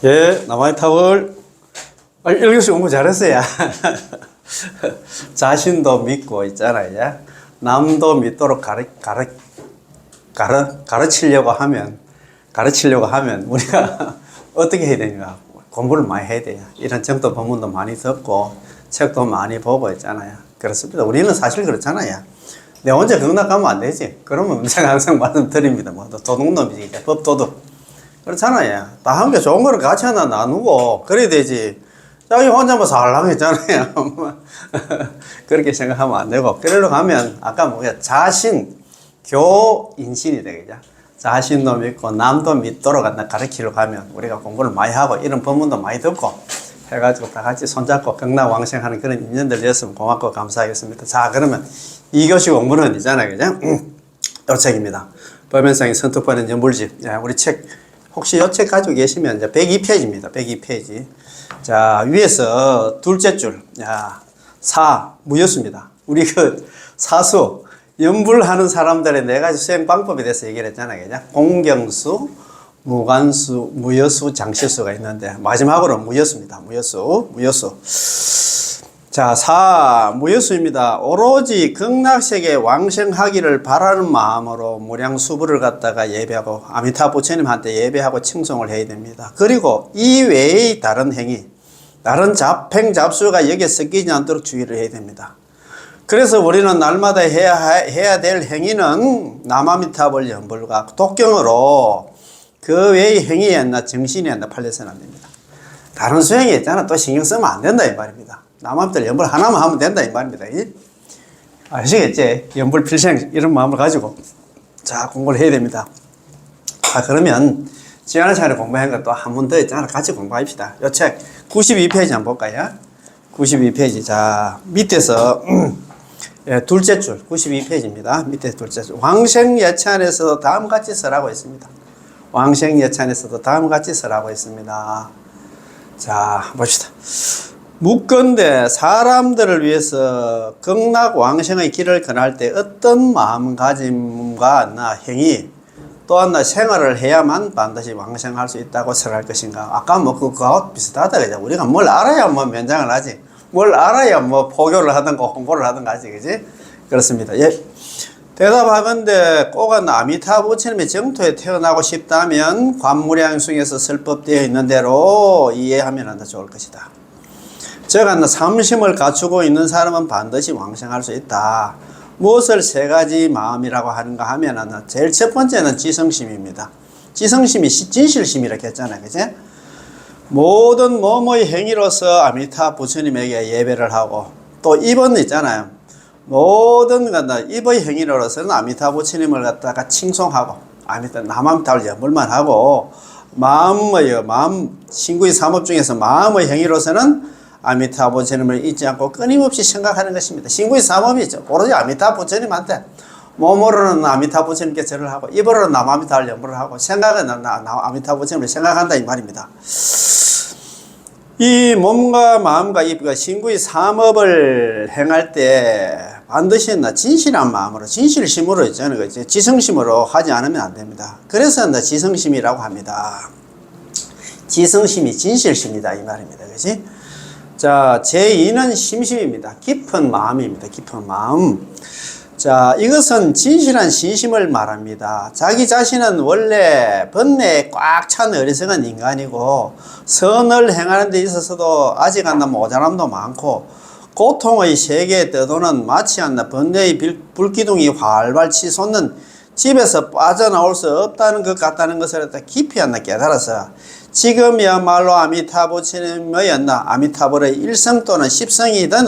예, 남아의 타월. 일교수 공부 잘했어요. 자신도 믿고 있잖아요. 남도 믿도록 가르치려고 하면 우리가 어떻게 해야 되는가? 공부를 많이 해야 돼요. 이런 정도 본문도 많이 듣고 책도 많이 보고 있잖아요. 그렇습니다. 우리는 사실 그렇잖아요. 내 혼자 경락 가면 안 되지. 그러면 제가 항상 말씀드립니다. 뭐 도둑놈이지. 법도둑. 그렇잖아요. 다 함께 좋은 거를 같이 하나 나누고 그래야 되지. 자기 혼자만 살랑했잖아요. 그렇게 생각하면 안 되고 그러려고 하면 아까 뭐야 교인신이 되겠죠. 자신도 믿고 남도 믿도록 가르치려고 하면 우리가 공부를 많이 하고 이런 법문도 많이 듣고 해가지고 다 같이 손잡고 극락왕생하는 그런 인연들 되었으면 고맙고 감사하겠습니다. 자, 그러면 2교시 공부는 있잖아요. 그죠? 요 책입니다. 법연상의 선택받은 연불집. 우리 책 혹시 이 책 가지고 계시면 이제 102페이지입니다. 102페이지. 자, 위에서 둘째 줄. 무효수입니다. 우리 사수, 연불하는 사람들의 네 가지 수행 방법에 대해서 얘기를 했잖아요. 그죠? 공경수, 무관수, 무효수, 장시수가 있는데, 마지막으로 무효수입니다. 무효수. 자, 무효수입니다. 오로지 극락세계 왕생하기를 바라는 마음으로 무량수부를 갖다가 예배하고 아미타 부처님한테 예배하고 칭송을 해야 됩니다. 그리고 이 외의 다른 행위, 다른 잡행 잡수가 여기에 섞이지 않도록 주의를 해야 됩니다. 그래서 우리는 날마다 해야 될 행위는 남아미타불 연불과 독경으로 그 외의 행위였나 정신이었나 팔려서는 안 됩니다. 다른 수행이 있잖아. 또 신경 쓰면 안 된다 이 말입니다. 남아미타 연불 하나만 하면 된다 이 말입니다. 아시겠지? 연불 필생 이런 마음을 가지고 자 공부를 해야 됩니다. 그러면 지난 시간에 공부한 것도 한 번 더 있잖아. 같이 공부합시다. 이 책 92페이지 한번 볼까요? 92페이지. 자, 밑에서 둘째 줄 92페이지입니다. 밑에 둘째 줄. 왕생예찬에서도 다음같이 쓰라고 있습니다. 왕생예찬에서도 다음같이 쓰라고 있습니다. 자, 봅시다. 묻건대 사람들을 위해서 극락 왕생의 길을 건할 때 어떤 마음가짐과 행위 또한 생활을 해야만 반드시 왕생할 수 있다고 설할 것인가. 아까 그거하고 비슷하다. 그죠? 우리가 뭘 알아야 면장을 하지. 뭘 알아야 포교를 하든가 홍보를 하든가 하지. 그지? 그렇습니다. 예. 대답하건대 꼭은 아미타 부처님의 정토에 태어나고 싶다면 관무량숭에서 설법되어 있는 대로 이해하면 좋을 것이다. 즉, 삼심을 갖추고 있는 사람은 반드시 왕생할 수 있다. 무엇을 세 가지 마음이라고 하는가 하면 제일 첫 번째는 지성심입니다. 지성심이 진실심이라고 했잖아요. 그치? 모든 뭐뭐의 행위로서 아미타 부처님에게 예배를 하고 또 입은 있잖아요. 모든 입의 행위로서는 아미타 부처님을 갖다가 칭송하고 남아미타를 연불만 하고 마음 신구의 삼업 중에서 마음의 행위로서는 아미타 부처님을 잊지 않고 끊임없이 생각하는 것입니다. 신구의 삼업이 있죠. 오로지 아미타 부처님한테 몸으로는 아미타 부처님께 절을 하고 입으로는 남아미타를 연불을 하고 생각은 아미타 부처님을 생각한다 이 말입니다. 이 몸과 마음과 입과 신구의 삼업을 행할 때 반드시 진실한 마음으로 진실심으로 있잖아요. 지성심으로 하지 않으면 안 됩니다. 그래서 지성심이라고 합니다. 지성심이 진실심이다 이 말입니다. 그렇지? 자, 제2는 심심입니다. 깊은 마음입니다. 깊은 마음. 자, 이것은 진실한 신심을 말합니다. 자기 자신은 원래 번뇌에 꽉 찬 어리석은 인간이고 선을 행하는 데 있어서도 아직 모자람도 많고 고통의 세계에 떠도는 마치 번뇌의 불기둥이 활발 치솟는 집에서 빠져나올 수 없다는 것 같다는 것을 깊이 깨달아서 지금이야말로 아미타 부처님의 아미타불의 일성 또는 십성이든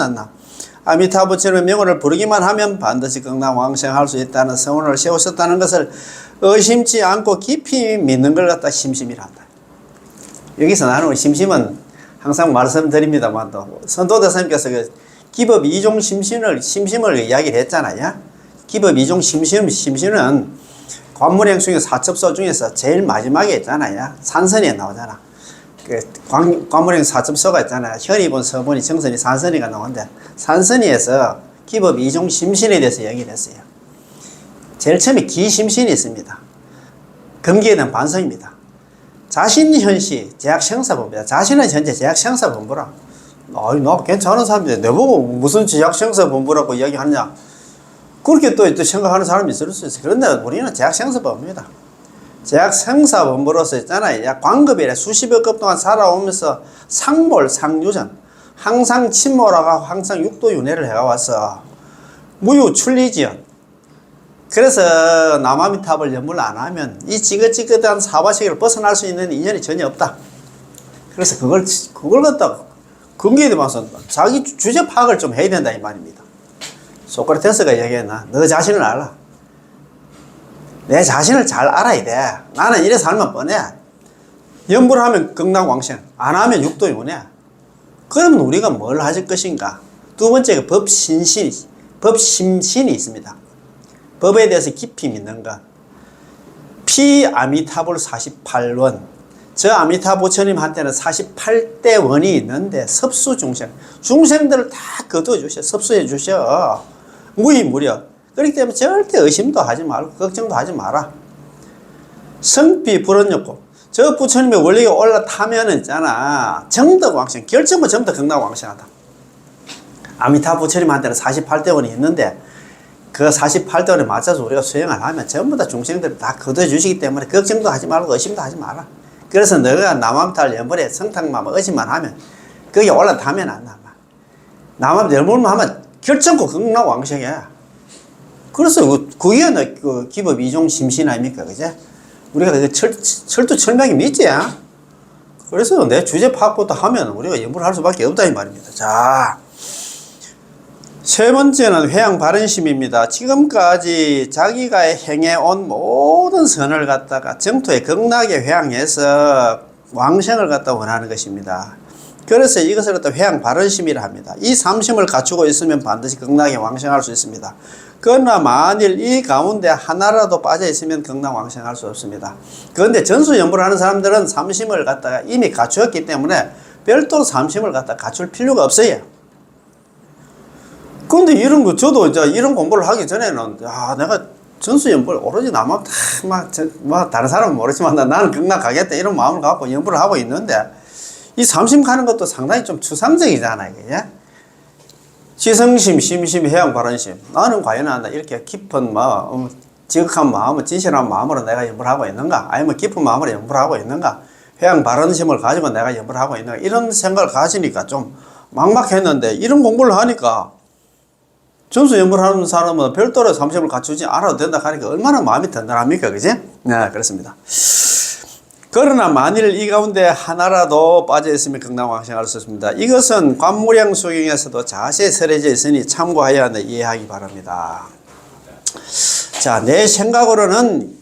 아미타 부처님의 명호를 부르기만 하면 반드시 극락 왕생할 수 있다는 성원을 세우셨다는 것을 의심치 않고 깊이 믿는 걸 갖다 심심이라 한다. 여기서 나는 심심은 항상 말씀드립니다만 또 선도대사님께서 기법 이종 심심을 이야기를 했잖아요. 기법 이종 심심은 관무량숭의 사첩서 중에서 제일 마지막에 있잖아요. 산선에 나오잖아. 관무량 사첩서가 있잖아요. 현이본, 서본이, 정선이, 산선이가 나오는데 산선이에서 기법 이종 심신에 대해서 얘기를 했어요. 제일 처음에 기심신이 있습니다. 금기에 대한 반성입니다. 자신 현시 제약생사본부야. 자신은 현재 제약생사본부라. 너 괜찮은 사람인데 내보고 무슨 제약생사본부라고 이야기하느냐. 그렇게 또 생각하는 사람이 있을 수 있어요. 그런데 우리는 제약생사본부입니다. 제약생사본부로서 있잖아요. 광급이래 수십여 급 동안 살아오면서 상몰, 상유전, 항상 침몰하고 항상 육도윤회를 해왔어. 무유출리지연. 그래서 남아미탑을 연불 안 하면 이 지긋지긋한 사바세계를 벗어날 수 있는 인연이 전혀 없다. 그래서 그걸 갖다가 근기에 대해서 자기 주제 파악을 좀 해야 된다 이 말입니다. 소크라테스가 얘기했나? 너 자신을 알아. 내 자신을 잘 알아야 돼. 나는 이래 살면 뻔해. 연불을 하면 극락왕생, 안 하면 육도윤회. 그러면 우리가 뭘 하실 것인가? 두 번째가 법심신이 있습니다. 법에 대해서 깊이 믿는 것. 피아미타불 48원. 저 아미타 부처님한테는 48대 원이 있는데 섭수 중생들을 다 거두어 주셔. 섭수해 주셔. 무의무려. 그렇기 때문에 절대 의심도 하지 말고 걱정도 하지 마라. 성피 불언욕고. 저 부처님의 원리가 올라타면은 있잖아. 정덕왕생. 결정부 전부 다 극락왕생하다. 아미타 부처님한테는 48대 원이 있는데 그 48대 원에 맞춰서 우리가 수행을 하면 전부 다 중생들을 다 거두어 주시기 때문에 걱정도 하지 말고 의심도 하지 마라. 그래서 너가 남암탈 연불에 성탁만 의심만 하면 거기 올라타면 안 남아. 남암 연불만 하면 결정코 극락왕생이야. 그래서 그게 그 기법 이종 심신 아닙니까? 그제? 우리가 그 철두철미하게 믿지? 그래서 내 주제 파악부터 하면 우리가 연불을 할 수밖에 없다 이 말입니다. 자, 세 번째는 회양 바른심입니다. 지금까지 자기가 행해온 모든 선을 갖다가 정토에 극락에 회양해서 왕생을 갖다 원하는 것입니다. 그래서 이것을 갖다 회양 바른심이라 합니다. 이 삼심을 갖추고 있으면 반드시 극락에 왕생할 수 있습니다. 그러나 만일 이 가운데 하나라도 빠져 있으면 극락 왕생할 수 없습니다. 그런데 전수연불을 하는 사람들은 삼심을 갖다가 이미 갖추었기 때문에 별도로 삼심을 갖다 갖출 필요가 없어요. 그런데 이런 거 저도 이제 이런 공부를 하기 전에는 내가 전수연불 오로지 나만 막 다른 사람은 모르지만 나는 극락 가겠다 이런 마음을 갖고 연불을 하고 있는데 이 삼심 가는 것도 상당히 좀 추상적이잖아요. 그게? 지성심, 심심, 회양, 바른심. 나는 과연 이렇게 깊은 지극한 마음을, 진실한 마음으로 내가 연불하고 있는가? 아니면 깊은 마음으로 연불하고 있는가? 회양, 바른심을 가지고 내가 연불하고 있는가? 이런 생각을 가지니까 좀 막막했는데 이런 공부를 하니까 전수 연불하는 사람은 별도로 삼심을 갖추지 않아도 된다 하니까 얼마나 마음이 든든합니까? 그지? 네, 그렇습니다. 그러나 만일 이 가운데 하나라도 빠져있으면 극락왕생할 수 있습니다. 이것은 관무량수경에서도 자세히 설해져 있으니 참고하여 이해하기 바랍니다. 자, 내 생각으로는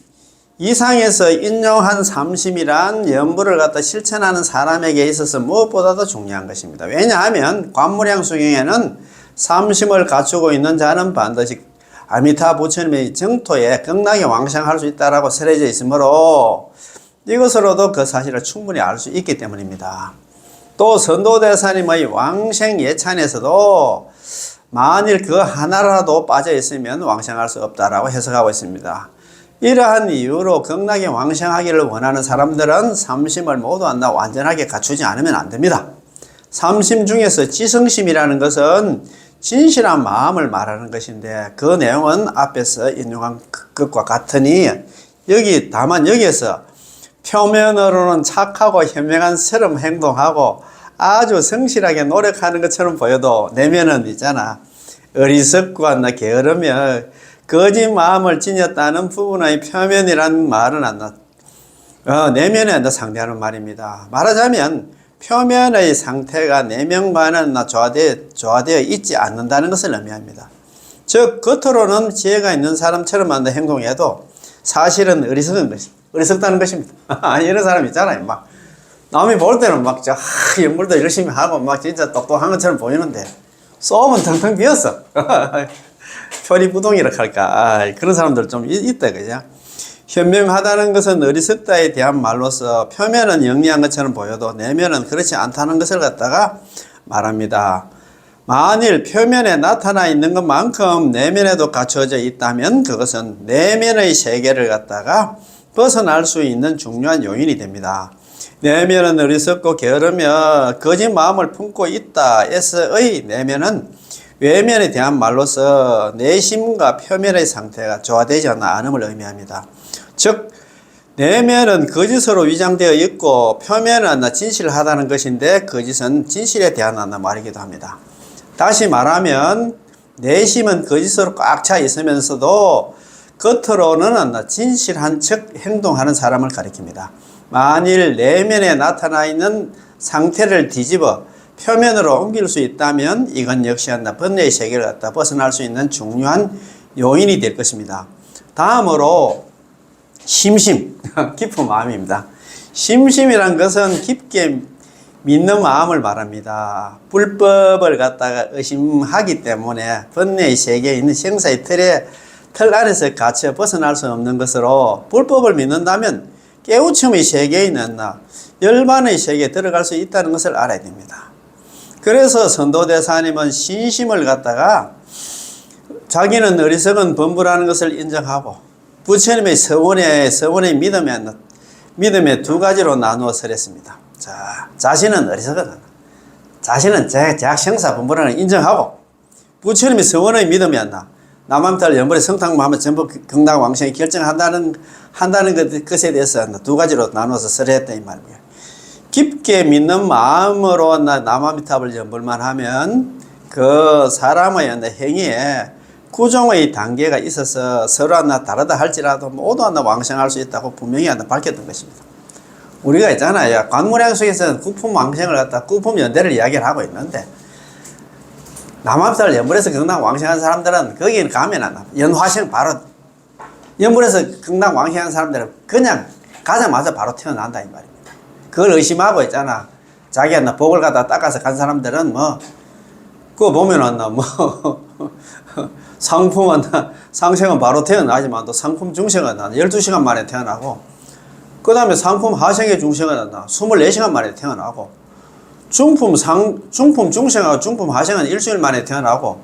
이상에서 인용한 삼심이란 연불을 갖다 실천하는 사람에게 있어서 무엇보다도 중요한 것입니다. 왜냐하면 관무량수경에는 삼심을 갖추고 있는 자는 반드시 아미타 부처님의 정토에 극락에 왕생할 수 있다라고 설해져 있으므로 이것으로도 그 사실을 충분히 알 수 있기 때문입니다. 또 선도대사님의 왕생 예찬에서도 만일 그 하나라도 빠져 있으면 왕생할 수 없다라고 해석하고 있습니다. 이러한 이유로 극락에 왕생하기를 원하는 사람들은 삼심을 모두 완전하게 갖추지 않으면 안 됩니다. 삼심 중에서 지성심이라는 것은 진실한 마음을 말하는 것인데 그 내용은 앞에서 인용한 것과 같으니 다만 여기에서 표면으로는 착하고 현명한 처럼 행동하고 아주 성실하게 노력하는 것처럼 보여도 내면은 있잖아. 어리석고 게으르며 거짓 마음을 지녔다는 부분의 표면이라는 말은 내면에 상대하는 말입니다. 말하자면 표면의 상태가 내면과는 조화되어 있지 않는다는 것을 의미합니다. 즉 겉으로는 지혜가 있는 사람처럼 행동해도 사실은 어리석다는 것입니다. 이런 사람 있잖아요. 남이 볼 때는 연불도 열심히 하고 진짜 똑똑한 것처럼 보이는데 쏘면 텅텅 비었어. 표리부동이라 할까. 그런 사람들 좀 있다, 그죠? 현명하다는 것은 어리석다에 대한 말로서 표면은 영리한 것처럼 보여도 내면은 그렇지 않다는 것을 갖다가 말합니다. 만일 표면에 나타나 있는 것만큼 내면에도 갖춰져 있다면 그것은 내면의 세계를 갖다가 벗어날 수 있는 중요한 요인이 됩니다. 내면은 어리석고 게으르며 거짓 마음을 품고 있다 에서의 내면은 외면에 대한 말로서 내심과 표면의 상태가 조화되지 않음을 의미합니다. 즉 내면은 거짓으로 위장되어 있고 표면은 진실하다는 것인데 거짓은 진실에 대한 말이기도 합니다. 다시 말하면 내심은 거짓으로 꽉 차 있으면서도 겉으로는 진실한 척 행동하는 사람을 가리킵니다. 만일 내면에 나타나 있는 상태를 뒤집어 표면으로 옮길 수 있다면 이건 역시 번뇌의 세계를 갖다 벗어날 수 있는 중요한 요인이 될 것입니다. 다음으로 심심, 깊은 마음입니다. 심심이란 것은 깊게 믿는 마음을 말합니다. 불법을 갖다가 의심하기 때문에 번뇌의 세계에 있는 생사의 틀 안에서 갇혀 벗어날 수 없는 것으로 불법을 믿는다면 깨우침의 세계에 있는 열반의 세계에 들어갈 수 있다는 것을 알아야 됩니다. 그래서 선도대사님은 신심을 갖다가 자기는 어리석은 범부라는 것을 인정하고 부처님의 서원의 믿음에 두 가지로 나누어 설했습니다. 자, 자신은 어리석은 자신은 생사 범부라는 걸 인정하고 부처님의 서원의 믿음이 남한달 연불의 성탕마음을 전부 극락왕생이 결정한다는 것에 대해서 두 가지로 나눠서 설했다 이 말이에요. 깊게 믿는 마음으로 남아미탑을 연불만 하면 그 사람의 행위에 구종의 단계가 있어서 서로 다르다 할지라도 모두 왕생할 수 있다고 분명히 밝혔던 것입니다. 우리가 있잖아요. 관문양 속에서는 국품 왕생을 갖다 국품 연대를 이야기를 하고 있는데 남한달 연불에서 극락 왕생한 사람들은 거기는 가면 연화생 바로 연불에서 극락 왕생한 사람들은 그냥 가자마자 바로 태어난다 이 말입니다. 그걸 의심하고 있잖아. 자기가 복을 갖다 닦아서 간 사람들은 그거 보면은 상생은 바로 태어나지만 또 상품 중생은 12시간 만에 태어나고 그 다음에 상품 하생의 중생은 24시간 만에 태어나고 중품 중생하고 중품 하생은 일주일 만에 태어나고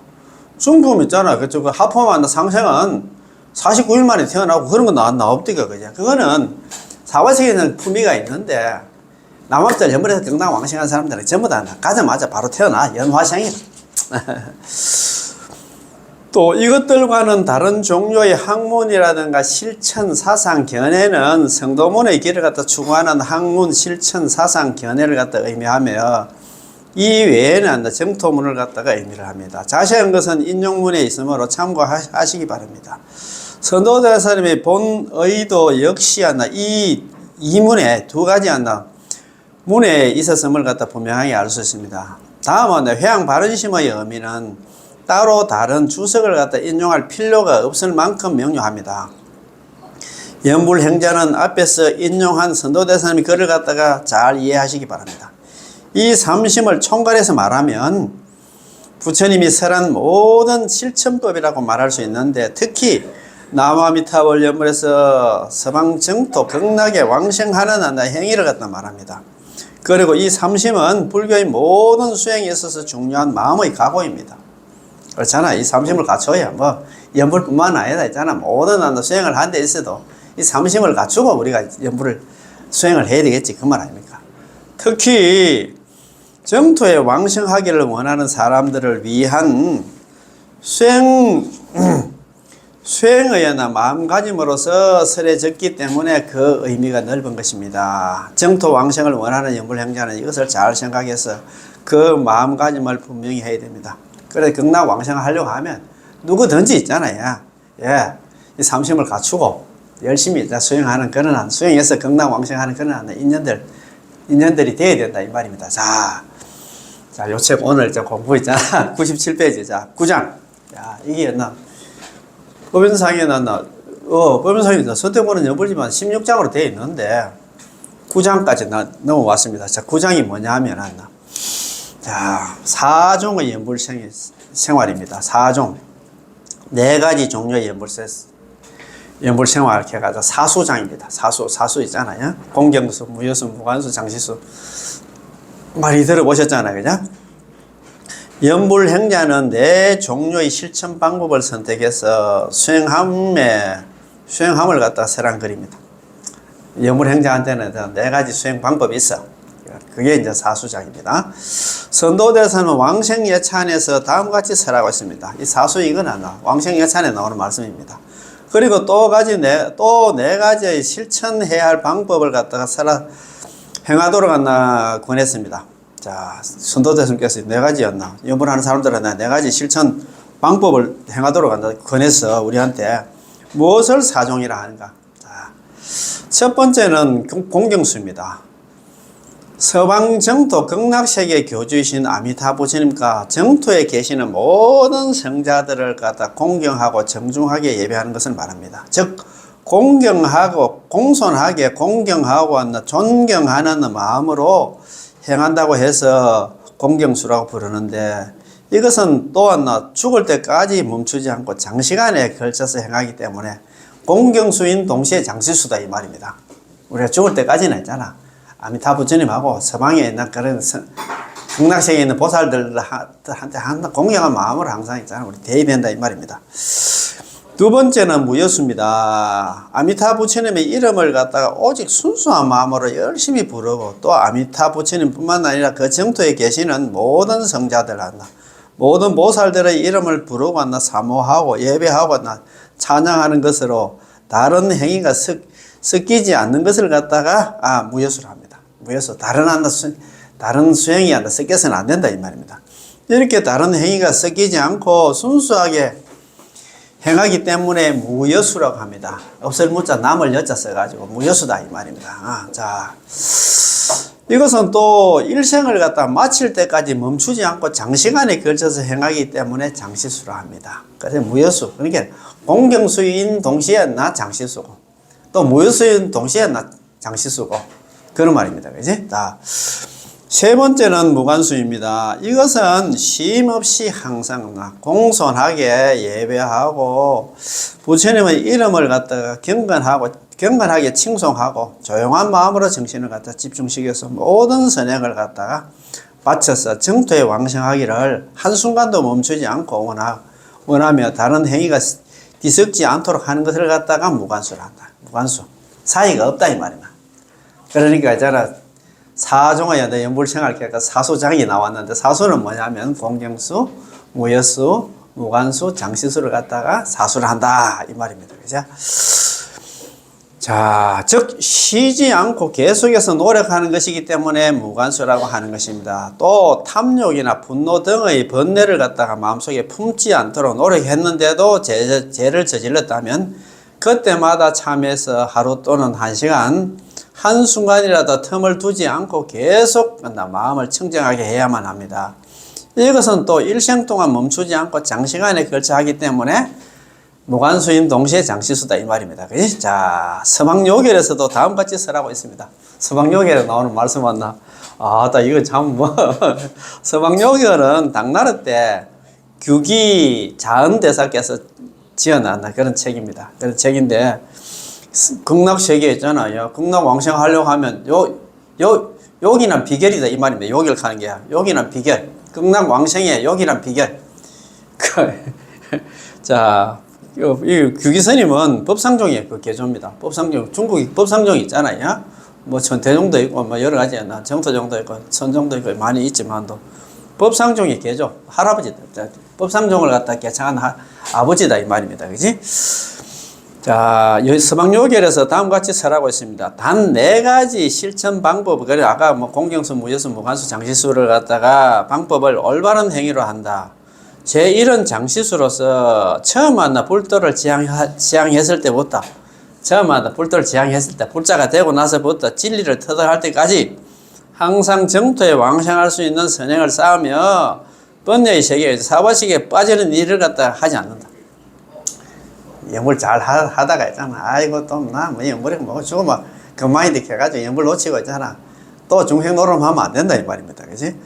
중품 있잖아. 그쪽 하품한 상생은 49일 만에 태어나고 그런 건 없디가 그죠. 그거는 사화세계에는 품위가 있는데 남한달 연불에서 극락 왕생한 사람들은 전부 다 가자마자 바로 태어나 연화생이다. 또 이것들과는 다른 종류의 학문이라든가 실천 사상 견해는 성도문의 길을 갖다 추구하는 학문 실천 사상 견해를 갖다 의미하며 이 외에는 정토문을 갖다가 의미를 합니다. 자세한 것은 인용문에 있으므로 참고하시기 바랍니다. 선도대사님의 본 의도 역시 이 문에 두 가지 문에 있었음을 갖다 분명하게 알 수 있습니다. 다음은 회양 바른심의 의미는 따로 다른 주석을 갖다 인용할 필요가 없을 만큼 명료합니다. 연불행자는 앞에서 인용한 선도대사님의 글을 갖다가 잘 이해하시기 바랍니다. 이 삼심을 총괄해서 말하면 부처님이 설한 모든 실천법이라고 말할 수 있는데 특히 남아미타불 연불에서 서방 정토 극락에 왕생하는 행위를 갖다 말합니다. 그리고 이 삼심은 불교의 모든 수행에 있어서 중요한 마음의 각오입니다. 그렇잖아. 이 삼심을 갖춰야 연불뿐만 아니라 있잖아. 모든 수행을 하는 데 있어도 이 삼심을 갖추고 우리가 연불을 수행을 해야 되겠지. 그 말 아닙니까? 특히 정토에 왕생하기를 원하는 사람들을 위한 수행의 마음가짐으로서 설해졌기 때문에 그 의미가 넓은 것입니다. 정토 왕생을 원하는 연불행자는 이것을 잘 생각해서 그 마음가짐을 분명히 해야 됩니다. 그래 극락 왕생을 하려고 하면 누구든지 있잖아요. 예, 이 삼심을 갖추고 열심히 수행하는 그런 수행해서 극락 왕생하는 그런 인연들이 돼야 된다 이 말입니다. 자, 요 책 오늘 공부 있잖아. 97페이지. 자, 9장. 야, 이게 법연상에는 법연상에 선택본은 여불지만 16장으로 되어 있는데 9장까지 넘어왔습니다. 자, 9장이 뭐냐 하면 자, 4종의 연불 생활입니다. 4종. 4가지 종류의 연불 생활 이렇게 해가지고 사수장입니다. 사수 있잖아요. 공경수, 무여수, 무관수, 장시수. 많이 들어보셨잖아요. 그죠? 연불행자는 4종류의 실천 방법을 선택해서 수행함을 갖다 설한 글입니다. 여물행자한테는 네 가지 수행 방법이 있어. 그게 이제 사수장입니다. 선도대사는 왕생예찬에서 다음과 같이 설하고 있습니다. 이 사수 이건 왕생예찬에 나오는 말씀입니다. 그리고 또 네 가지의 실천해야 할 방법을 갖다가 행하도록 권했습니다. 자, 선도대사님께서 네 가지였나? 여물하는 사람들은 네 가지 실천 방법을 행하도록 권해서 우리한테 무엇을 사종이라 하는가? 자, 첫 번째는 공경수입니다. 서방 정토 극락세계 교주이신 아미타 부처님과 정토에 계시는 모든 성자들을 갖다 공경하고 정중하게 예배하는 것을 말합니다. 즉 공경하고 공손하게 공경하고 존경하는 마음으로 행한다고 해서 공경수라고 부르는데, 이것은 또한 죽을 때까지 멈추지 않고 장시간에 걸쳐서 행하기 때문에 공경수인 동시에 장시수다 이 말입니다. 우리가 죽을 때까지는 있잖아. 아미타 부처님하고 서방에 있는 그런 극락세계에 있는 보살들한테 항상 공경한 마음으로 항상 있잖아. 우리 대입한다 이 말입니다. 두 번째는 무여수입니다. 아미타 부처님의 이름을 갖다가 오직 순수한 마음으로 열심히 부르고, 또 아미타 부처님뿐만 아니라 그 정토에 계시는 모든 성자들 모든 보살들의 이름을 부르고 사모하고 예배하고 찬양하는 것으로 다른 행위가 섞이지 않는 것을 갖다가 무여수를 합니다. 무여수, 다른 수행이 섞여서는 안 된다 이 말입니다. 이렇게 다른 행위가 섞이지 않고 순수하게 행하기 때문에 무여수라고 합니다. 없을 무자 남을 여자 써가지고 무여수다 이 말입니다. 자, 이것은 또 일생을 갖다 마칠 때까지 멈추지 않고 장시간에 걸쳐서 행하기 때문에 장시수라 합니다. 그래서 무여수, 그러니까 공경수인 동시에 장시수고, 또 무여수인 동시에 장시수고, 그런 말입니다. 그지? 자, 세 번째는 무관수입니다. 이것은 쉼 없이 항상 공손하게 예배하고 부처님의 이름을 갖다가 경건하게 칭송하고 조용한 마음으로 정신을 갖다 집중시켜서 모든 선행을 갖다가 바쳐서 정토에 왕성하기를 한순간도 멈추지 않고 원하며 다른 행위가 뒤섞지 않도록 하는 것을 갖다가 무관수를 한다. 무관수. 사이가 없다 이 말이야. 그러니까 있잖아, 사종의 연불생활 계획 사수장이 나왔는데, 사수는 뭐냐면 공경수, 무여수, 무관수, 장시수를 갖다가 사수를 한다 이 말입니다. 그죠? 자, 즉 쉬지 않고 계속해서 노력하는 것이기 때문에 무관수라고 하는 것입니다. 또 탐욕이나 분노 등의 번뇌를 갖다가 마음속에 품지 않도록 노력했는데도 죄를 저질렀다면 그때마다 참여해서 하루 또는 1시간 한순간이라도 틈을 두지 않고 계속 마음을 청정하게 해야만 합니다. 이것은 또 일생 동안 멈추지 않고 장시간에 걸쳐 하기 때문에 무관수인 동시에 장시수다 이 말입니다. 그치? 자, 서방요결에서도 다음같이 설하고 있습니다. 서방요결에 나오는 말씀 맞나? 이거 참 서방요결은 당나라 때 규기 자은대사께서 지어놨나 그런 책입니다. 그런 책인데, 극락세계 있잖아요. 극락왕생 하려고 하면 요기난 비결이다 이 말입니다. 요기를 하는 게 요기난 비결. 극락왕생의 요기난 비결. 자, 이 규기스님은 법상종의 그 개조입니다. 법상종, 중국이 법상종이 있잖아요. 뭐 천태종도 있고 뭐 여러 가지 정토종도 있고 천종도 있고 많이 있지만도 법상종의 개조, 할아버지다. 법상종을 갖다 개창한 아버지다 이 말입니다. 그지? 자, 서방요결에서 다음과 같이 설하고 있습니다. 단 4가지 실천 방법, 그래 아까 뭐 공경수, 무여수, 무관수, 장시수를 갖다가 방법을 올바른 행위로 한다. 제1은 장시수로서 처음 불도를 지향했을 때부터, 불도를 지향했을 때, 불자가 되고 나서부터 진리를 터득할 때까지 항상 정토에 왕생할 수 있는 선행을 쌓으며 번뇌의 세계, 사바식에 빠지는 일을 갖다 하지 않는다. 연불 잘 하다가 있잖아. 아이고, 또, 연불이 뭐, 죽으면 그만이 돼가지고 연불 놓치고 있잖아. 또 중생 노름하면 안 된다, 이 말입니다. 그지?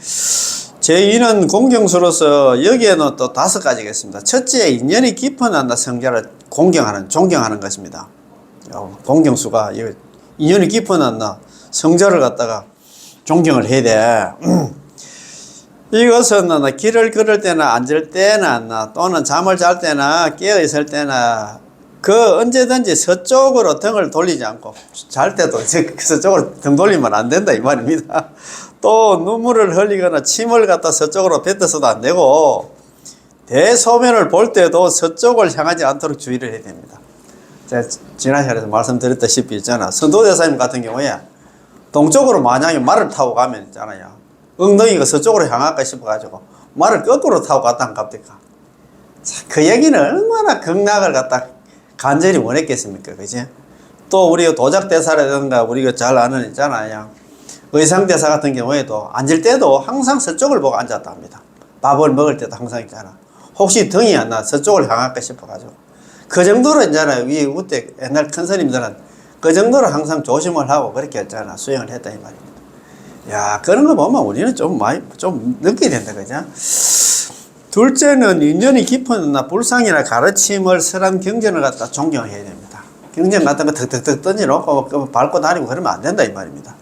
제2는 공경수로서 여기에는 또 5가지가 있습니다. 첫째, 인연이 깊은 성자를 존경하는 것입니다. 공경수가 인연이 깊은 성자를 갖다가 존경을 해야 돼. 이것은 길을 걸을 때나 앉을 때나 또는 잠을 잘 때나 깨어 있을 때나 그 언제든지 서쪽으로 등을 돌리지 않고 잘 때도 서쪽으로 등 돌리면 안 된다 이 말입니다. 또 눈물을 흘리거나 침을 갖다 서쪽으로 뱉어서도 안 되고 대소변을 볼 때도 서쪽을 향하지 않도록 주의를 해야 됩니다. 제가 지난 시간에도 말씀드렸다시피 있잖아. 선도대사님 같은 경우에 동쪽으로 만약에 말을 타고 가면 있잖아요. 엉덩이가 서쪽으로 향할까 싶어가지고 말을 거꾸로 타고 갔다 갑니까? 그 얘기는 얼마나 극락을 갖다 간절히 원했겠습니까? 그지? 또 우리 도작대사라든가 우리가 잘 아는 있잖아요. 의상대사 같은 경우에도 앉을 때도 항상 서쪽을 보고 앉았다 합니다. 밥을 먹을 때도 항상 있잖아. 혹시 등이 안 나 서쪽을 향할까 싶어가지고. 그 정도로 있잖아요. 이 그때 옛날 큰 스님들은 그 정도로 항상 조심을 하고 그렇게 했잖아. 수행을 했다 이 말입니다. 야, 그런 거 보면 우리는 좀 느끼게 된다. 그죠? 둘째는 인연이 깊은 불상이나 가르침을 설한 경전을 갖다 존경해야 됩니다. 경전 같은 거 턱턱턱 던져놓고 밟고 다니고 그러면 안 된다 이 말입니다.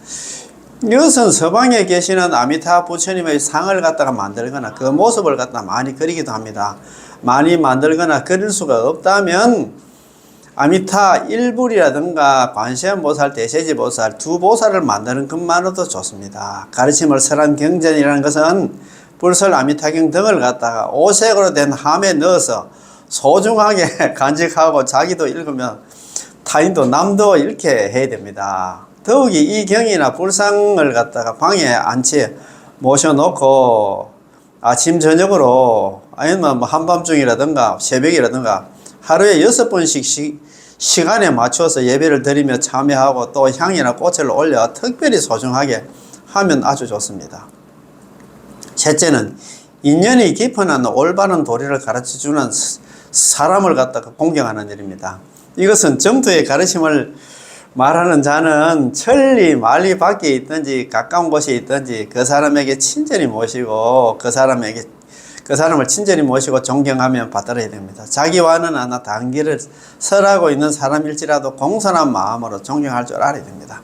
이것은 서방에 계시는 아미타 부처님의 상을 갖다가 만들거나 그 모습을 갖다 많이 그리기도 합니다. 많이 만들거나 그릴 수가 없다면 아미타 일불이라든가 관세음보살, 대세지보살 두 보살을 만드는 것만으로도 좋습니다. 가르침을 설한 경전이라는 것은 불설 아미타경 등을 갖다가 오색으로 된 함에 넣어서 소중하게 간직하고 자기도 읽으면 타인도 남도 이렇게 해야 됩니다. 더욱이 이 경이나 불상을 갖다가 방에 앉혀 모셔놓고 아침 저녁으로 아니면 뭐 한밤중이라든가 새벽이라든가 하루에 6번씩 시간에 맞춰서 예배를 드리며 참여하고 또 향이나 꽃을 올려 특별히 소중하게 하면 아주 좋습니다. 셋째는 인연이 깊은 한 올바른 도리를 가르쳐주는 사람을 갖다가 공경하는 일입니다. 이것은 정토의 가르침을 말하는 자는 천리 만리 밖에 있든지 가까운 곳에 있든지 그 사람에게 친절히 모시고 그 사람을 친절히 모시고 존경하며 받들어야 됩니다. 자기와는 하나 단계를 설하고 있는 사람일지라도 공손한 마음으로 존경할 줄 알아야 됩니다.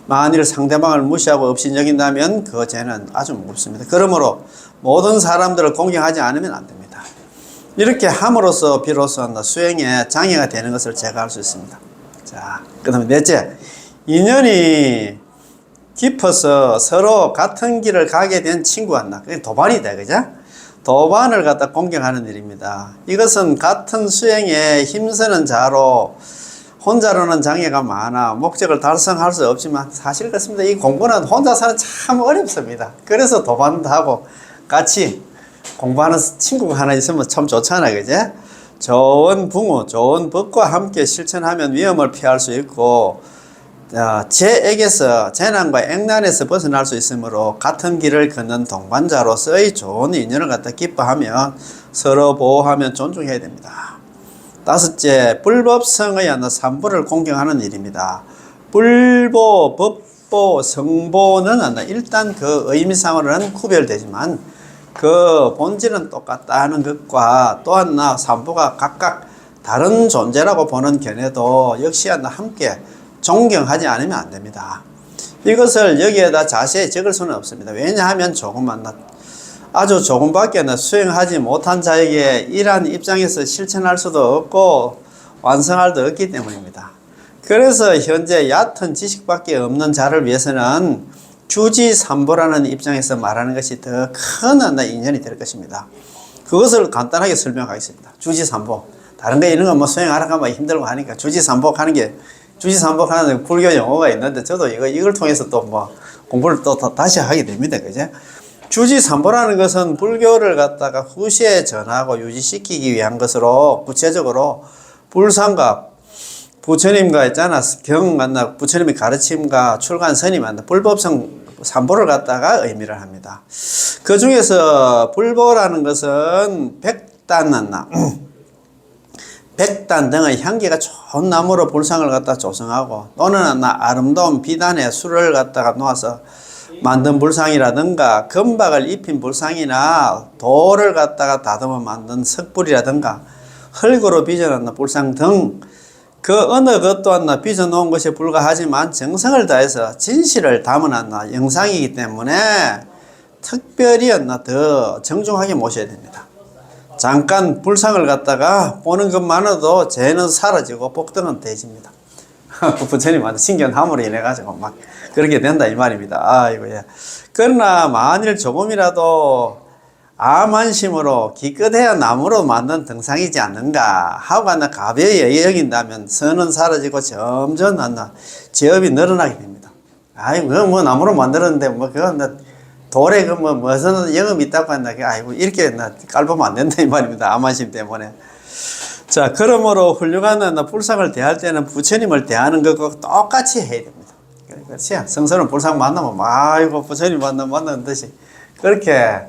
만일 상대방을 무시하고 업신여긴다면 그 죄는 아주 무겁습니다. 그러므로 모든 사람들을 공경하지 않으면 안 됩니다. 이렇게 함으로써 비로소 수행에 장애가 되는 것을 제거할 수 있습니다. 자, 그 다음에 넷째, 인연이 깊어서 서로 같은 길을 가게 된 친구가 있나. 그게 도반이다, 그죠? 도반을 갖다 공경하는 일입니다. 이것은 같은 수행에 힘쓰는 자로 혼자로는 장애가 많아 목적을 달성할 수 없지만 사실 그렇습니다. 이 공부는 혼자서는 참 어렵습니다. 그래서 도반도 하고 같이 공부하는 친구가 하나 있으면 참 좋잖아요, 그죠? 좋은 붕어, 좋은 법과 함께 실천하면 위험을 피할 수 있고 재액에서 재난과 액난에서 벗어날 수 있으므로 같은 길을 걷는 동반자로서의 좋은 인연을 갖다 기뻐하며 서로 보호하며 존중해야 됩니다. 다섯째, 불법성의 삼보를 공경하는 일입니다. 불보, 법보, 성보는 일단 그 의미상으로는 구별되지만 그 본질은 똑같다는 것과 또한 삼보가 각각 다른 존재라고 보는 견해도 역시 함께 존경하지 않으면 안 됩니다. 이것을 여기에다 자세히 적을 수는 없습니다. 왜냐하면 아주 조금밖에 수행하지 못한 자에게 이러한 입장에서 실천할 수도 없고 완성할 수 없기 때문입니다. 그래서 현재 얕은 지식밖에 없는 자를 위해서는 주지삼보라는 입장에서 말하는 것이 더 큰 인연이 될 것입니다. 그것을 간단하게 설명하겠습니다. 주지삼보. 다른 거 이런 거 수행하러 가면 힘들고 하니까 주지삼복하는 불교 용어가 있는데 저도 이걸 통해서 또 공부를 또 다시 하게 됩니다. 그죠? 주지삼보라는 것은 불교를 갖다가 후세에 전하고 유지시키기 위한 것으로 구체적으로 불상과 부처님과 있잖아. 부처님의 가르침과 출간 스님 불법성 삼보를 갖다가 의미를 합니다. 그 중에서 불보라는 것은 백단 등의 향기가 좋은 나무로 불상을 갖다 조성하고 또는 아름다운 비단에 술을 갖다가 놓아서 만든 불상이라든가 금박을 입힌 불상이나 돌을 갖다가 다듬어 만든 석불이라든가 흙으로 빚어놓은 불상 등 그 어느 것도 빚어놓은 것에 불과하지만 정성을 다해서 진실을 담은 영상이기 때문에 특별히 더 정중하게 모셔야 됩니다. 잠깐 불상을 갖다가 보는 것만으로도 죄는 사라지고 복등은 되집니다. 부처님한테 신견함으로 인해가지고 막 그렇게 된다 이 말입니다. 아이고, 예. 그러나 만일 조금이라도 암안심으로 기껏해야 나무로 만든 등상이지 않는가 하고 하나 가벼이 여긴다면 선은 사라지고 점점 제업이 늘어나게 됩니다. 아이고, 그거 뭐 나무로 만들었는데 뭐 그건 돌에 그 무슨 영업이 있다고 한다. 아이고, 이렇게 깔보면 안 된다 이 말입니다. 암안심 때문에. 자, 그러므로 훌륭한 불상을 대할 때는 부처님을 대하는 것과 똑같이 해야 됩니다. 그렇지? 성스러운 불상 만나면, 아이고, 부처님 만나는 듯이 그렇게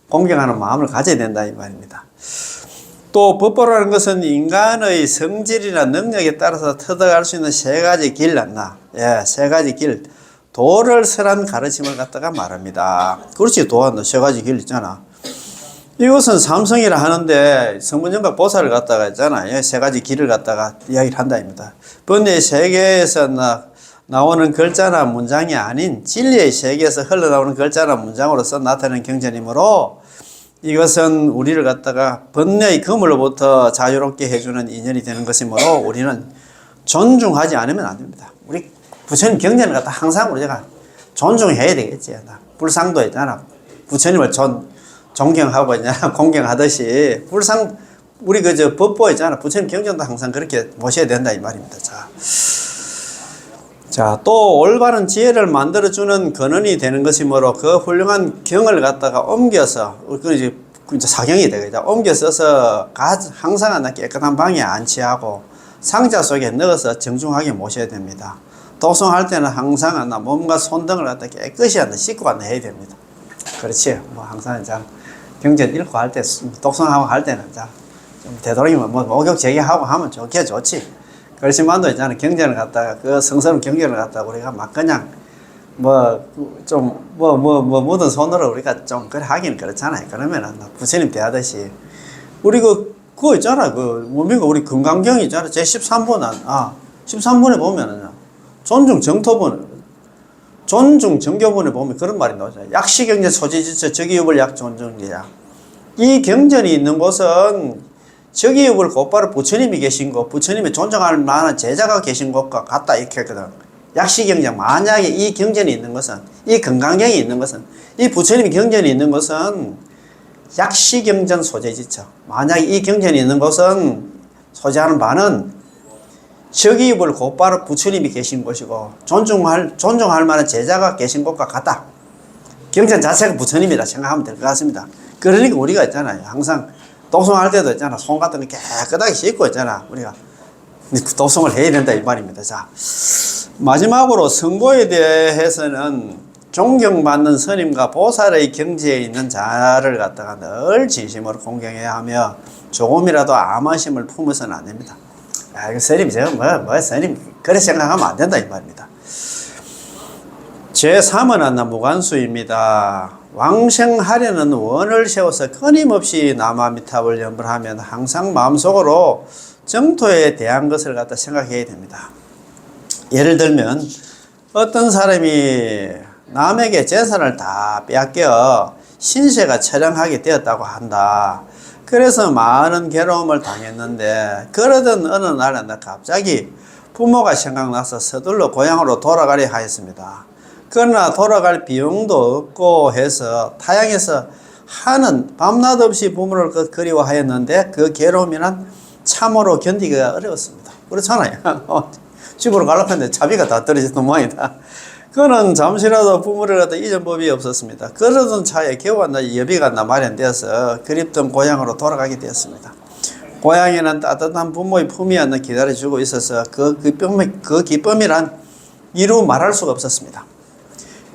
공경하는 마음을 가져야 된다, 이 말입니다. 또, 법보라는 것은 인간의 성질이나 능력에 따라서 터득할 수 있는 세 가지 길, 예, 세 가지 길. 도를 설한 가르침을 갖다가 말합니다. 그렇지, 도한 세 가지 길 있잖아. 이것은 삼성이라 하는데 성문정각 보살을 갖다가 있잖아요. 세 가지 길을 갖다가 이야기를 한다입니다. 번뇌의 세계에서 나오는 글자나 문장이 아닌 진리의 세계에서 흘러나오는 글자나 문장으로서 나타나는 경전이므로 이것은 우리를 갖다가 번뇌의 그물로부터 자유롭게 해주는 인연이 되는 것이므로 우리는 존중하지 않으면 안 됩니다. 우리 부처님 경전을 갖다 항상 우리가 존중해야 되겠지. 불상도 있잖아. 부처님을 존경하고 있잖아. 공경하듯이 불상 우리 법보 있잖아. 부처님 경전도 항상 그렇게 모셔야 된다 이 말입니다. 자, 또 올바른 지혜를 만들어주는 근원이 되는 것이므로 그 훌륭한 경을 갖다가 옮겨서 이제 사경이 되겠죠. 옮겨 써서 항상 깨끗한 방에 안치하고 상자 속에 넣어서 정중하게 모셔야 됩니다. 독송할 때는 항상 몸과 손등을 갖다 깨끗이 씻고 해야 됩니다. 그렇지. 뭐 항상 경전 읽고 할 때, 독송하고 할 때는 좀 되도록이면 목욕 제기하고 하면 좋지. 그렇지만도 있잖아. 경전을 갖다가, 그 성스러운 경전을 갖다가 우리가 막 그냥 묻은 손으로 우리가 좀 그래 하기는 그렇잖아요. 그러면은 부처님 대하듯이 우리 그거 있잖아. 뭡니까? 우리 금강경 있잖아. 제 13분 13분에 보면은 존중 정교본에 보면 그런 말이 나오잖아요. 약시경전 소지지처 적이유불 약 존중제야. 이 경전이 있는 곳은 적이유불 곧바로 부처님이 계신 곳, 부처님이 존중할 만한 제자가 계신 곳과 같다 이렇게 했거든. 약시경전, 만약에 이 경전이 있는 것은, 이 금강경이 있는 것은, 이 부처님이 경전이 있는 것은 약시경전 소재지처. 만약에 이 경전이 있는 곳은 소재하는 바는 적이입을 곧바로 부처님이 계신 곳이고 존중할 만한 제자가 계신 곳과 같다. 경전 자체가 부처님이라 생각하면 될 것 같습니다. 그러니까 우리가 있잖아요. 항상 독송할 때도 있잖아. 손 같은 거 깨끗하게 씻고 있잖아. 우리가 독송을 해야 된다 이 말입니다. 자, 마지막으로 성고에 대해서는 존경받는 스님과 보살의 경지에 있는 자를 갖다가 늘 진심으로 공경해야 하며 조금이라도 암화심을 품어서는 안 됩니다. 이거 스님, 스님, 그래 생각하면 안 된다, 이 말입니다. 제3은 무관수입니다. 왕생하려는 원을 세워서 끊임없이 남아미탑을 염불하면 항상 마음속으로 정토에 대한 것을 갖다 생각해야 됩니다. 예를 들면, 어떤 사람이 남에게 재산을 다 빼앗겨 신세가 처량하게 되었다고 한다. 그래서 많은 괴로움을 당했는데 그러던 어느 날은 갑자기 부모가 생각나서 서둘러 고향으로 돌아가려 하였습니다. 그러나 돌아갈 비용도 없고 해서 타향에서 하는 밤낮 없이 부모를 그리워하였는데 그 괴로움이란 참으로 견디기가 어려웠습니다. 그렇잖아요. 집으로 가려고 했는데 차비가 다 떨어졌던 모양이다. 그는 잠시라도 부모를 갖다 잊은 법이 없었습니다. 그러던 차에 겨우 여비가 마련되어서 그립던 고향으로 돌아가게 되었습니다. 고향에는 따뜻한 부모의 품이 기다려주고 있어서 그 기쁨이란 이루 말할 수가 없었습니다.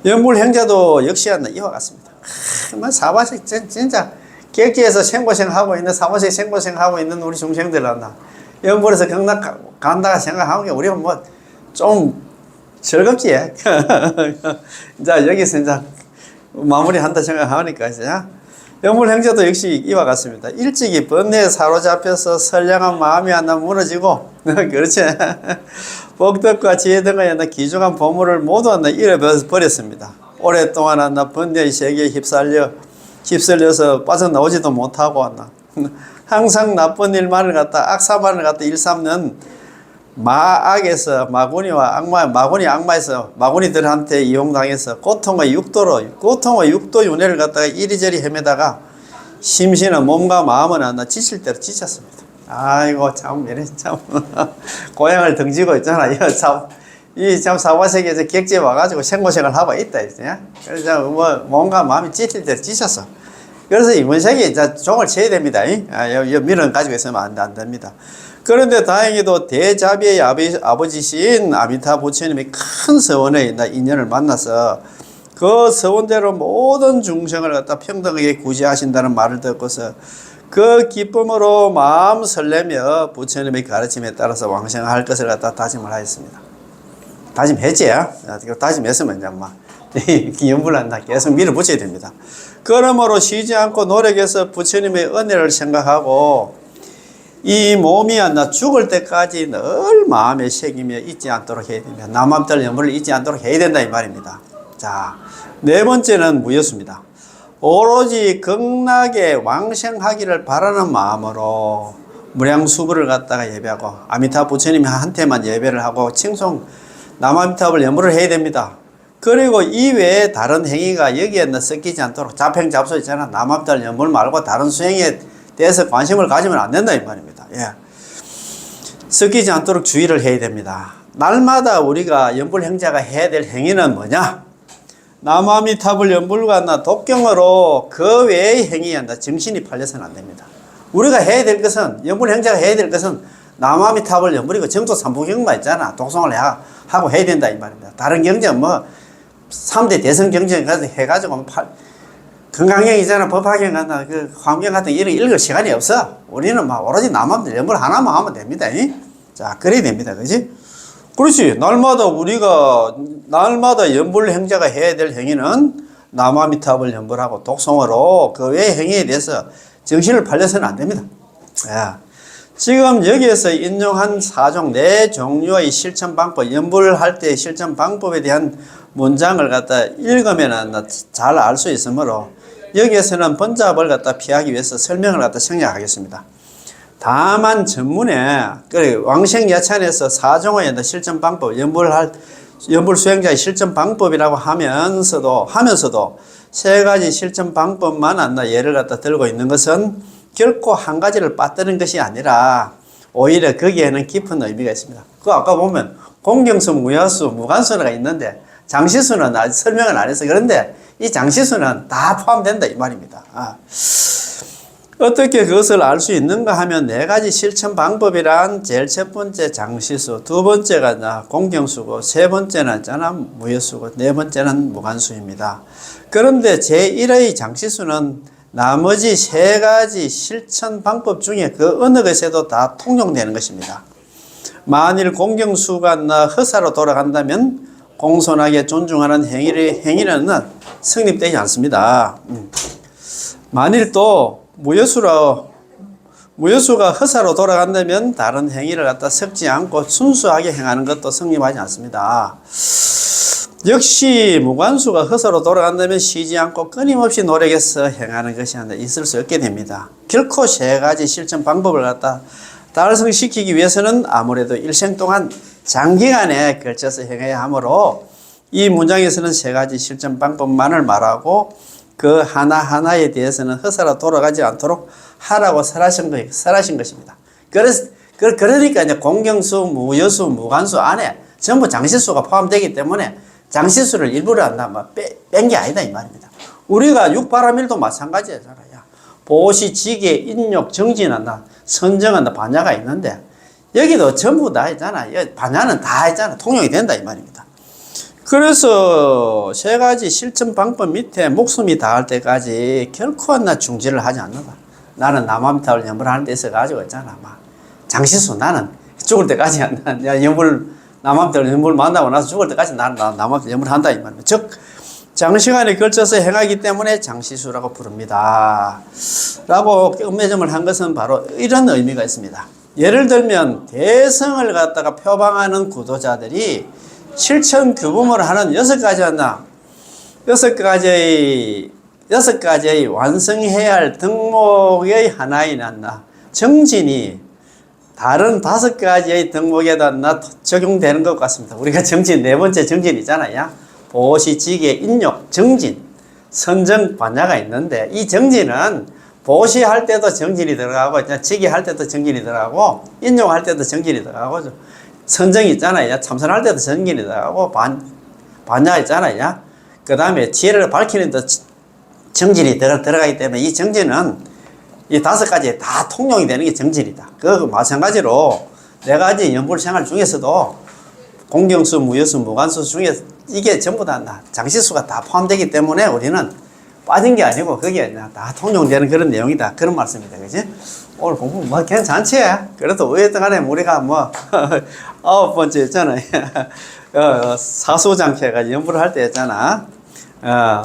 연불 형제도 역시 이와 같습니다. 사바식 진짜 객지에서 생고생하고 있는 사바식 생고생하고 있는 우리 중생들 연불에서 경락 간다가 생각하는 게 우리가 좀 즐겁지. 자, 여기서 이제 마무리한다 생각하니까 이제 연불 형제도 역시 이와 같습니다. 일찍이 번뇌에 사로잡혀서 선량한 마음이 하나 무너지고 그렇지. 복덕과 지혜 등의 귀중한 보물을 모두 잃어버렸습니다. 오랫동안 번뇌의 세계에 휩쓸려서 빠져나오지도 못하고 항상 나쁜 일만을 갖다 악사만을 갖다 일삼는 마악에서 마구니와 악마, 마구니 악마에서 마구니들한테 이용당해서 고통의 육도 윤회를 갖다가 이리저리 헤매다가 심신은 몸과 마음은 안 지칠 대로 지쳤습니다. 아이고 참 이래 참 고향을 등지고 있잖아. 이참 사후세계에서 객지에 와가지고 생고생을 하고 있다 이제. 그래서 뭐 몸과 마음이 지칠 대로 지쳤어. 그래서 이번 세계에 종을 쳐야 됩니다. 미련 가지고 있으면 안 됩니다. 그런데 다행히도 대자비의 아버지신 아미타 부처님의 큰 서원에 인연을 만나서 그 서원대로 모든 중생을 갖다 평등하게 구제하신다는 말을 듣고서 그 기쁨으로 마음 설레며 부처님의 가르침에 따라서 왕생할 것을 갖다 다짐을 하였습니다. 다짐했지? 다짐했으면 이제 막 연불한다 계속 밀어붙여야 됩니다. 그러므로 쉬지 않고 노력해서 부처님의 은혜를 생각하고 이 몸이 죽을 때까지 늘 마음에 새기며 잊지 않도록 해야 됩니다. 남함들 염불을 잊지 않도록 해야 된다 이 말입니다. 자, 네 번째는 무엇입니다. 오로지 극락에 왕생하기를 바라는 마음으로 무량수부를 갖다가 예배하고 아미타 부처님한테만 예배를 하고 칭송 남아미타불 염불을 해야 됩니다. 그리고 이외에 다른 행위가 여기에 섞이지 않도록 잡행잡수 있잖아. 남아미타불 염불 말고 다른 수행에 대해서 관심을 가지면 안 된다 이 말입니다. 예. 섞이지 않도록 주의를 해야 됩니다. 날마다 우리가 연불행자가 해야 될 행위는 뭐냐? 남아미타불 연불과 독경으로 그 외의 행위에 정신이 팔려서는 안 됩니다. 우리가 해야 될 것은 연불행자가 해야 될 것은 남아미타불 연불이고 정도 삼부경만 있잖아. 독송을 하고 해야 된다 이 말입니다. 다른 경전 뭐 3대 대선 경전 해가지고 건강경이잖아, 법화경 같은, 환경 같은 이런 읽을 시간이 없어. 우리는 막 오로지 남아미타불 연불 하나만 하면 됩니다. 자, 그래야 됩니다. 그지? 그렇지. 날마다 연불 행자가 해야 될 행위는 남아미타불 연불하고 독송으로 그 외의 행위에 대해서 정신을 팔려서는 안 됩니다. 야. 지금 여기에서 인용한 4종 4종류의 실천 방법, 연불할 때의 실천 방법에 대한 문장을 갖다 읽으면 잘 알 수 있으므로 여기에서는 번잡을 갖다 피하기 위해서 설명을 갖다 생략하겠습니다. 다만 전문에 왕생야찬에서 4종의 실천 방법, 연불 수행자의 실천 방법이라고 하면서도 세 가지 실천 방법만 예를 갖다 들고 있는 것은 결코 한 가지를 빠뜨린 것이 아니라 오히려 거기에는 깊은 의미가 있습니다. 아까 보면 공경수, 무야수, 무간수가 있는데 장시수는 아직 설명을 안 해서 그런데 이 장시수는 다 포함된다 이 말입니다. 어떻게 그것을 알 수 있는가 하면 네 가지 실천 방법이란 제일 첫 번째 장시수, 두 번째가 공경수고 세 번째는 무여수고 네 번째는 무간수입니다. 그런데 제1의 장시수는 나머지 세 가지 실천 방법 중에 그 어느 것에도 다 통용되는 것입니다. 만일 공경수가 허사로 돌아간다면 공손하게 존중하는 행위는 성립되지 않습니다. 만일 또 무여수가 허사로 돌아간다면 다른 행위를 갖다 섞지 않고 순수하게 행하는 것도 성립하지 않습니다. 역시 무관수가 허사로 돌아간다면 쉬지 않고 끊임없이 노력해서 행하는 것이 있을 수 없게 됩니다. 결코 세 가지 실천 방법을 갖다 달성시키기 위해서는 아무래도 일생 동안 장기간에 걸쳐서 행해야 하므로 이 문장에서는 세 가지 실천 방법만을 말하고 그 하나하나에 대해서는 허사로 돌아가지 않도록 하라고 설하신 것입니다. 그러니까 이제 공경수, 무여수, 무관수 안에 전부 장시수가 포함되기 때문에 장시수를 일부러 뺀 게 아니다 이 말입니다. 우리가 육바라밀도 마찬가지잖아요. 보시, 지계, 인욕, 정진한다, 선정한다, 반야가 있는데 여기도 전부 다 있잖아. 반야는 다 있잖아. 통용이 된다 이 말입니다. 그래서 세 가지 실천 방법 밑에 목숨이 닿을 때까지 결코 중지를 하지 않는다. 나는 남아미타불 연불하는 데 있어가지고 있잖아. 장시수 나는 죽을 때까지 남아미타불 연불 만나고 나서 죽을 때까지 나는 남아미타불 연불한다 이 말입니다. 즉 장시간에 걸쳐서 행하기 때문에 장시수라고 부릅니다. 라고 음매점을 한 것은 바로 이런 의미가 있습니다. 예를 들면 대성을 갖다가 표방하는 구도자들이 실천 규범을 하는 6가지의 여섯 가지의 완성해야 할 덕목의 하나인 한나 정진이 다른 다섯 가지의 덕목에다 적용되는 것 같습니다. 우리가 정진, 네 번째 정진이잖아요. 보시, 지계, 인욕, 정진, 선정, 반야가 있는데 이 정진은 보시할 때도 정진이 들어가고 지계할 때도 정진이 들어가고 인욕할 때도 정진이 들어가고 선정이 있잖아요. 참선할 때도 정진이 들어가고 반야 있잖아요. 그 다음에 지혜를 밝히는 데 정진이 들어가기 때문에 이 정진은 이 다섯 가지에 다 통용이 되는 게 정진이다. 그 마찬가지로 네 가지 연불 생활 중에서도 공경수, 무여수, 무관수 중에 이게 전부 다 장시수가 다 포함되기 때문에 우리는 빠진 게 아니고 거기에 다 통용되는 그런 내용이다. 그런 말씀입니다. 그지? 오늘 공부 뭐 괜찮지? 그래도 어쨌든 간에 우리가 뭐 아홉 번째 있잖아요. 사소장쾌가 연불을 할 때 했잖아.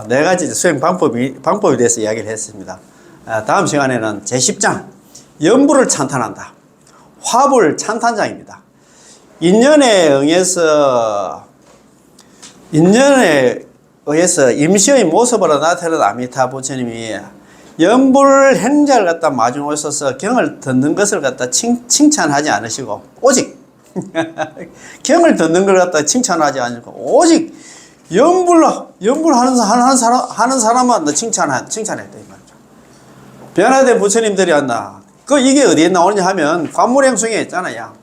네 가지 수행 방법에 대해서 이야기를 했습니다. 다음 시간에는 제10장 연불을 찬탄한다. 화불 찬탄장입니다. 인연에 의해서 임시의 모습으로 나타난 아미타 부처님이 연불 행자를 갖다 마중 오셔서 경을 듣는 것을 갖다 칭찬하지 않으시고 오직 경을 듣는 걸 갖다 칭찬하지 않고 오직 하는 사람만 칭찬했다 이 말이죠. 변화된 부처님들이 왔나? 이게 어디에 나오느냐 하면 관물행송에 있잖아요.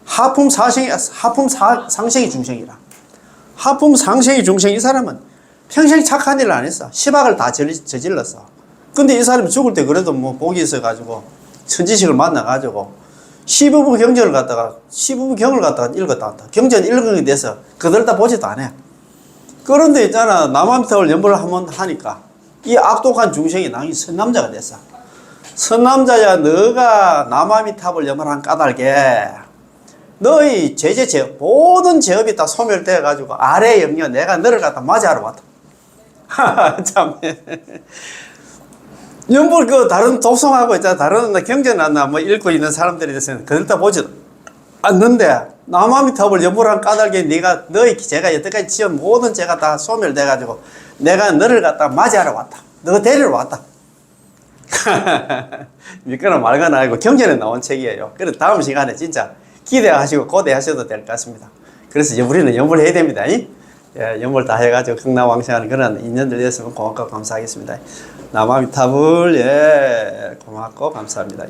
하품 상생이 중생이라. 하품 상생이 중생 이 사람은 평생 착한 일을 안 했어. 시박을 다 저질렀어. 근데 이 사람이 죽을 때 그래도 뭐 복이 있어가지고 천지식을 만나가지고 시부부 경을 갖다가 읽었다 한다. 경전 읽은 게 돼서 그들 다 보지도 않아. 그런데 있잖아. 남한테올 연불을 한번 하니까 이 악독한 중생이 나중에 선남자가 됐어. 선남자야 너가 남아미탑을 염을한 까닭에 너의 제업 모든 제업이 다 소멸되어 가지고 아래 영녀 내가 너를 갖다 맞이하러 왔다. 참 연불 다른 독송하고 있잖아. 다른 경전이나 뭐 읽고 있는 사람들이 있으면 그들 다 보지도 않는데 남아미탑을 연불한 까닭에 너의 제가 여태까지 지은 모든 죄가 다 소멸돼 가지고 내가 너를 갖다 맞이하러 왔다. 너 데리러 왔다. 믿거나 말거나 아니고 경전에 나온 책이에요. 그래서 다음 시간에 진짜 기대하시고 고대하셔도 될 것 같습니다. 그래서 우리는 연불 해야 됩니다. 연불 다 해가지고 극락왕생하는 그런 인연들 됐으면 고맙고 감사하겠습니다. 남아미탑을 고맙고 감사합니다.